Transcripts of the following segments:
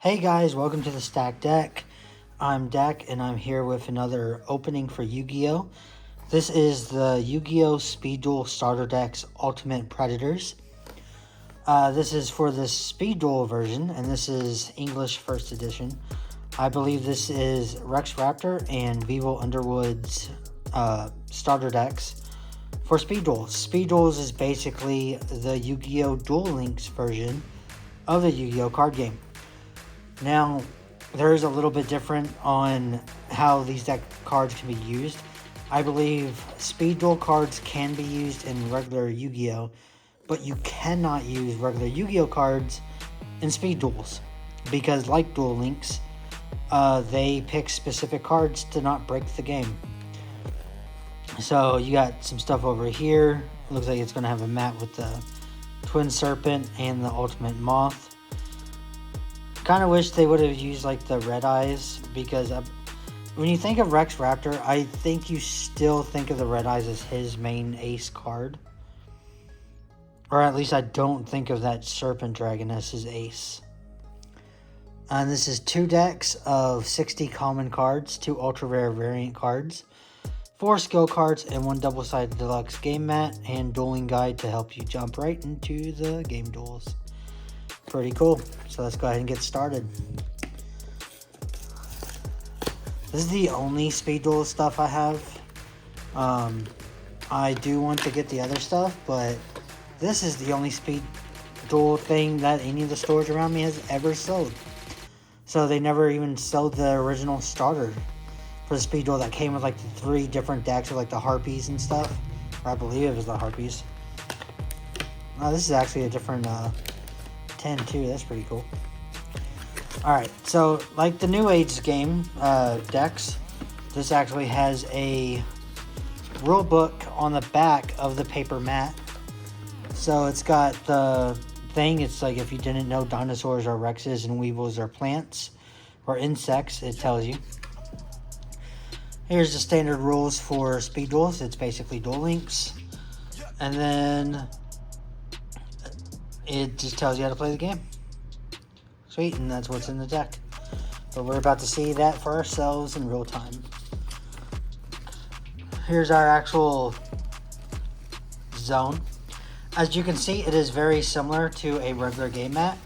Hey guys, welcome to the Stack Deck. I'm Deck and I'm here with another opening for Yu-Gi-Oh! This is the Yu-Gi-Oh! Speed Duel Starter Deck's Ultimate Predators. This is for the Speed Duel version, and this is English First Edition. I believe this is Raptor and Weevil Underwood's starter decks for Speed Duels. Speed Duels is basically the Yu-Gi-Oh! Duel Links version of the Yu-Gi-Oh! Card game. Now, there is a little bit different on how these deck cards can be used. I believe Speed Duel cards can be used in regular Yu-Gi-Oh! But you cannot use regular Yu-Gi-Oh! Cards in Speed Duels. Because like Duel Links, they pick specific cards to not break the game. So you got some stuff over here. It looks like it's going to have a mat with the Twin Serpent and the Ultimate Moth. Kind of wish they would have used like the red eyes, because when you think of Rex Raptor, I think you still think of the red eyes as his main ace card, or at least I don't think of that Serpent Dragon as his ace. And this is 2 decks of 60 common cards, 2 ultra rare variant cards, 4 skill cards, and 1 double-sided deluxe game mat and dueling guide to help you jump right into the game duels. Pretty cool. So let's go ahead and get started. This is the only Speed Duel stuff I have. I do want to get the other stuff, but this is the only Speed Duel thing that any of the stores around me has ever sold. So they never even sold the original starter for the Speed Duel that came with like the 3 different decks with like the Harpies and stuff. Or I believe it was the Harpies. Oh, this is actually a different 10 too. That's pretty cool. Alright, so like the New Age game decks, this actually has a rule book on the back of the paper mat. So it's got the thing, it's like if you didn't know dinosaurs are Rexes and Weevils are plants or insects, it tells you. Here's the standard rules for Speed Duels. It's basically Duel Links. And then it just tells you how to play the game. Sweet, and that's what's in the deck. But we're about to see that for ourselves in real time. Here's our actual zone. As you can see, it is very similar to a regular game mat,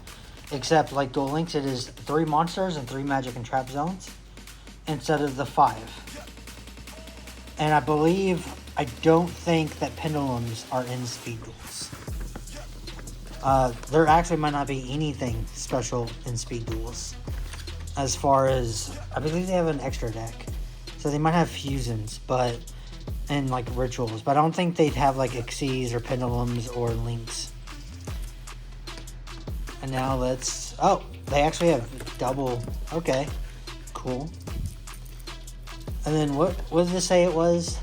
except like Duel Links, it is 3 monsters and 3 magic and trap zones instead of the 5. And I don't think that pendulums are in Speed Duels. There actually might not be anything special in Speed Duels. As far as, I believe they have an extra deck. So they might have fusions, and like rituals. But I don't think they'd have like Xyz or pendulums or links. And now they actually have double, okay, cool. And then what did this say it was?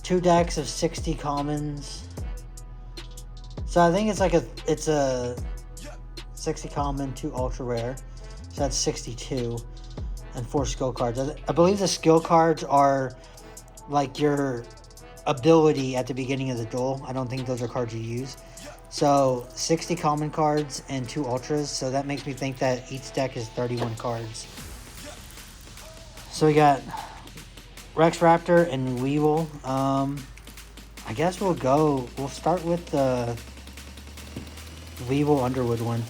2 decks of 60 commons. So I think it's a 60 common, 2 ultra rare. So that's 62. And 4 skill cards. I believe the skill cards are like your ability at the beginning of the duel. I don't think those are cards you use. So 60 common cards and 2 ultras. So that makes me think that each deck is 31 cards. So we got Rex Raptor and Weevil. I guess we'll start with the Weevil Underwood one.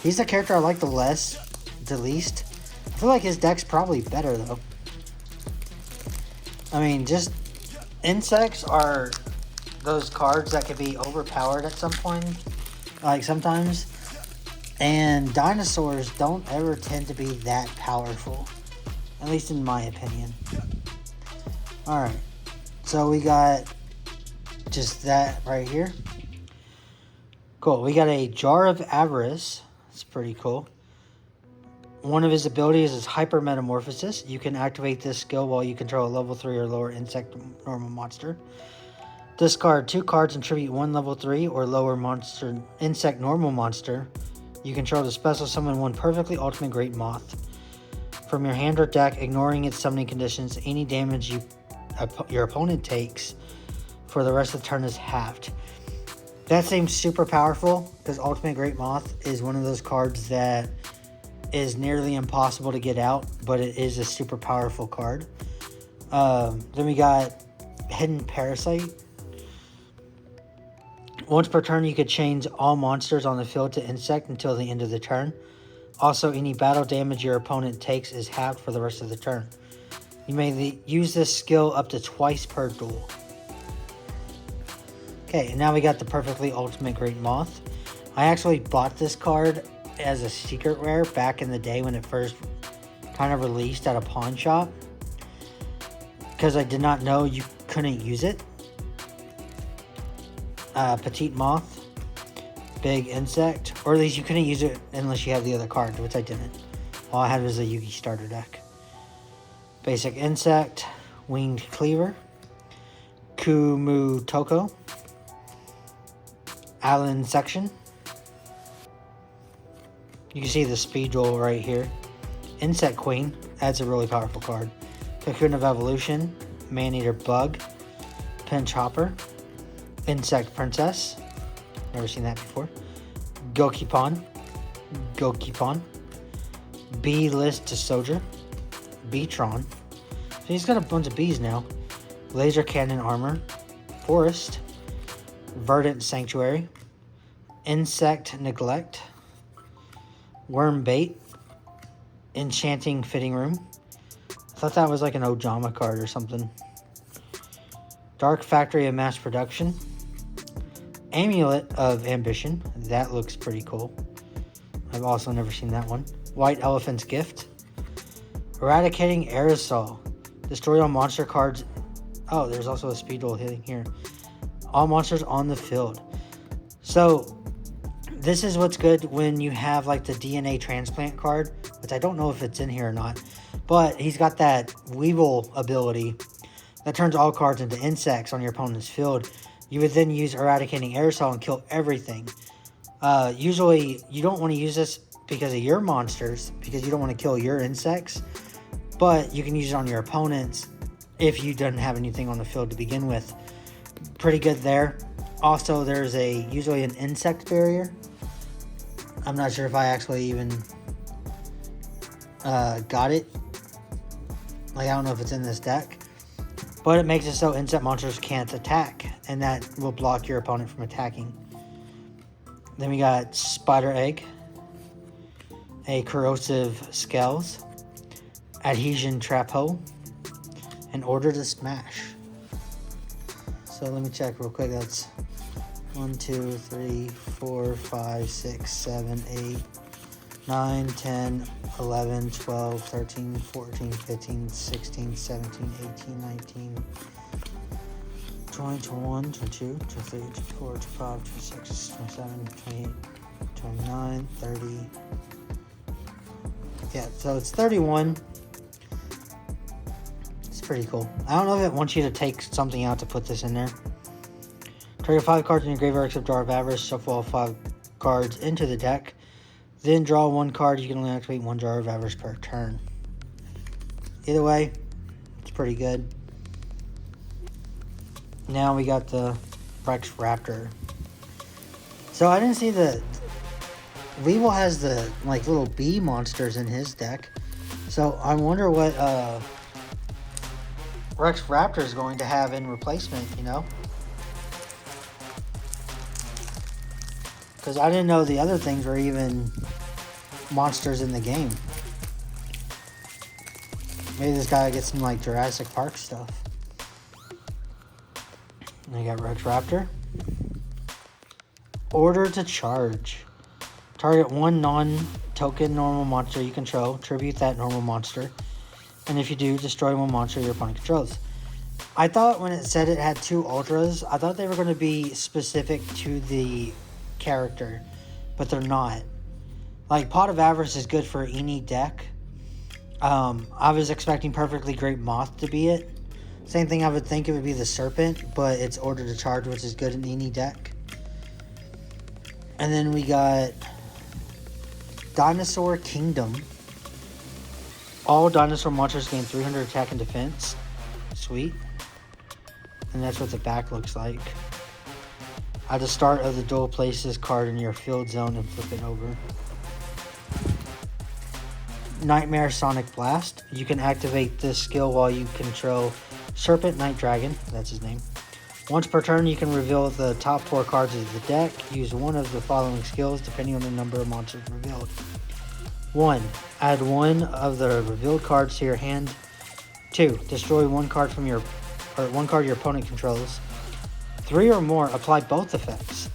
He's the character I like the least. I feel like his deck's probably better though. I mean, just insects are those cards that can be overpowered at some point, like sometimes. And dinosaurs don't ever tend to be that powerful, at least in my opinion. Alright, so we got just that right here. Cool. We got a Jar of Avarice. It's pretty cool. One of his abilities is Hyper Metamorphosis. You can activate this skill while you control a level 3 or lower insect normal monster. Discard 2 cards and tribute 1 level 3 or lower monster insect normal monster. You control to special summon 1 perfectly ultimate great moth from your hand or deck, ignoring its summoning conditions. Any damage your opponent takes for the rest of the turn is halved. That seems super powerful because Ultimate Great Moth is one of those cards that is nearly impossible to get out, but it is a super powerful card. Then we got Hidden Parasite. Once per turn, you could change all monsters on the field to insect until the end of the turn. Also, any battle damage your opponent takes is halved for the rest of the turn. You may use this skill up to twice per duel. Okay, and now we got the Perfectly Ultimate Great Moth. I actually bought this card as a secret rare back in the day when it first kind of released at a pawn shop, because I did not know you couldn't use it. Petite Moth, big insect, or at least you couldn't use it unless you have the other card, which I didn't. All I had was a Yugi starter deck. Basic insect, winged cleaver, Kumu Toko, Allen section. You can see the speed duel right here. Insect Queen, that's a really powerful card. Cocoon of Evolution, Maneater Bug, Pinch Hopper, Insect Princess, never seen that before. Gokipon, B-List to Soldier, Beatron. So he's got a bunch of bees now. Laser Cannon Armor, Forest, Verdant Sanctuary, Insect Neglect, Worm Bait, Enchanting Fitting Room. I thought that was like an Ojama card or something. Dark Factory of Mass Production, Amulet of Ambition. That looks pretty cool. I've also never seen that one. White Elephant's Gift, Eradicating Aerosol. Destroy all monster cards. Oh, there's also a speed duel hitting here. All monsters on the field. So this is what's good when you have like the DNA transplant card, which I don't know if it's in here or not, but he's got that Weevil ability that turns all cards into insects on your opponent's field. You would then use Eradicating Aerosol and kill everything. Usually you don't want to use this because of your monsters, because you don't want to kill your insects, but you can use it on your opponents if you don't have anything on the field to begin with. Pretty good there. Also, there's usually an insect barrier. I'm not sure if I actually even got it. Like, I don't know if it's in this deck. But it makes it so insect monsters can't attack, and that will block your opponent from attacking. Then we got Spider Egg, a Corrosive Scales, Adhesion Trap Hole, and Order to Smash. So let me check real quick. That's 1, 2, 3, 4, 5, 6, 7, 8, 9, 10, 11, 12, 13, 14, 15, 16, 17, 18, 19, 20, 21, 22, 23, 24, 25, 26, 27, 28, 29, 30. Yeah, so it's 31. It's pretty cool. I don't know if it wants you to take something out to put this in there. Target 5 cards in your graveyard except Jar of Avarice. Shuffle all 5 cards into the deck. Then draw 1 card. You can only activate 1 Jar of Avarice per turn. Either way, it's pretty good. Now we got the Rex Raptor. So I didn't see the... Weevil has the like little bee monsters in his deck. So I wonder what Rex Raptor is going to have in replacement, you know? Because I didn't know the other things were even monsters in the game. Maybe this guy gets some like Jurassic Park stuff. And I got Rex Raptor. Order to Charge. Target 1 non-token normal monster you control. Tribute that normal monster. And if you do, destroy 1 monster your opponent controls. I thought when it said it had 2 ultras, I thought they were going to be specific to the character, but they're not. Like, Pot of Avarice is good for any deck. I was expecting Perfectly Great Moth to be it. Same thing, I would think it would be the Serpent, but it's Order to Charge, which is good in any deck. And then we got Dinosaur Kingdom. All dinosaur monsters gain 300 attack and defense. Sweet. And that's what the back looks like. At the start of the duel, place this card in your field zone and flip it over. Nightmare Sonic Blast. You can activate this skill while you control Serpent Night Dragon. That's his name. Once per turn, you can reveal the top 4 cards of the deck. Use one of the following skills depending on the number of monsters revealed. 1. Add one of the revealed cards to your hand. 2. Destroy one card your opponent controls. 3 or more, apply both effects.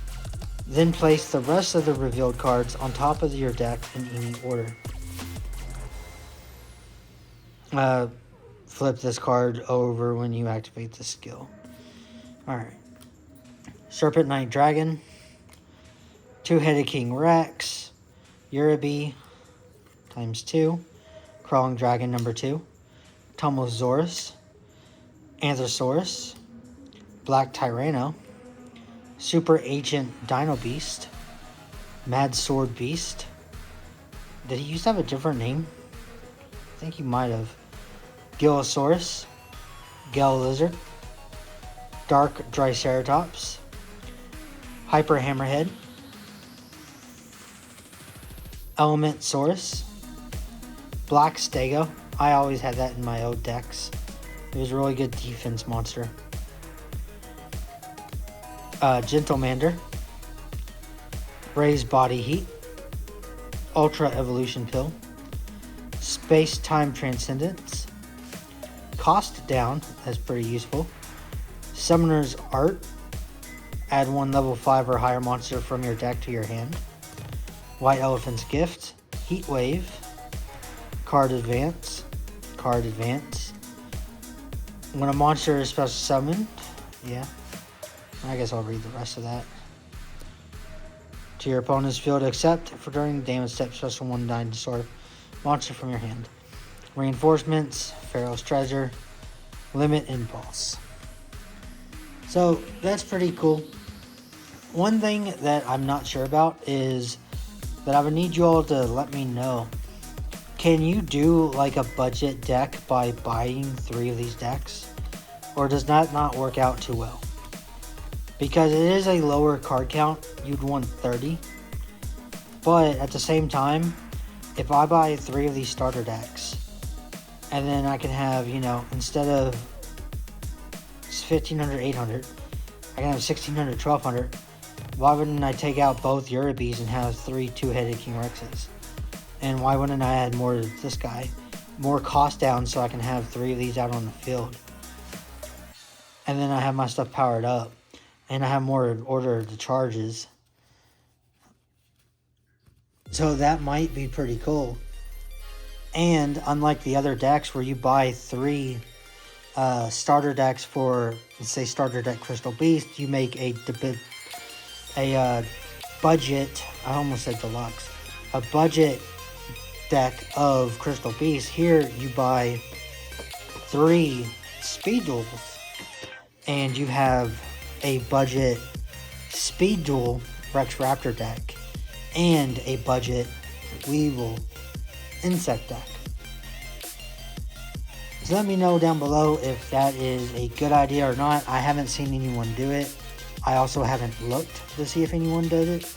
Then place the rest of the revealed cards on top of your deck in any order. Flip this card over when you activate the skill. Alright. Serpent Night Dragon. Two-Headed King Rex. Uraby ×2. Crawling Dragon #2. Tumblesaurus. Anthosaurus. Black Tyranno. Super Agent Dino Beast. Mad Sword Beast. Did he used to have a different name? I think he might have. Gillosaurus. Gale Lizard. Dark Triceratops. Hyper Hammerhead. Elementsaurus. Black Stego. I always had that in my old decks. It was a really good defense monster. Gentlemander. Raise Body Heat. Ultra Evolution Pill. Space Time Transcendence. Cost Down. That's pretty useful. Summoner's Art. Add one level 5 or higher monster from your deck to your hand. White Elephant's Gift. Heat Wave. Card Advance. Card Advance. When a monster is special summoned. Yeah. I guess I'll read the rest of that. To your opponent's field, except for during damage step, special 1 dinosaur monster from your hand. Reinforcements. Pharaoh's Treasure. Limit Impulse. So that's pretty cool. One thing that I'm not sure about is that I would need you all to let me know. Can you do like a budget deck by buying 3 of these decks? Or does that not work out too well? Because it is a lower card count, you'd want 30. But at the same time, if I buy 3 of these starter decks, and then I can have, you know, instead of 1500, 800, I can have 1600, 1200. Why wouldn't I take out both Urabys and have 3 two-headed King Rexes? And why wouldn't I add more to this guy? More cost down so I can have 3 of these out on the field. And then I have my stuff powered up. And I have more order of the charges. So that might be pretty cool. And unlike the other decks where you buy 3 starter decks for, let's say, starter deck Crystal Beast, you make a budget, I almost said deluxe, a budget deck of Crystal Beast. Here you buy 3 Speed Duels, and you have a budget Speed Duel Rex Raptor deck, and a budget Weevil Insect deck. So let me know down below if that is a good idea or not. I haven't seen anyone do it. I also haven't looked to see if anyone does it.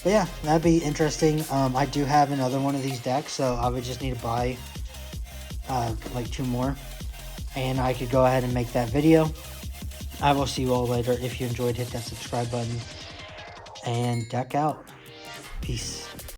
But yeah, that'd be interesting. I do have another one of these decks, so I would just need to buy like 2 more. And I could go ahead and make that video. I will see you all later. If you enjoyed, hit that subscribe button. And deck out. Peace.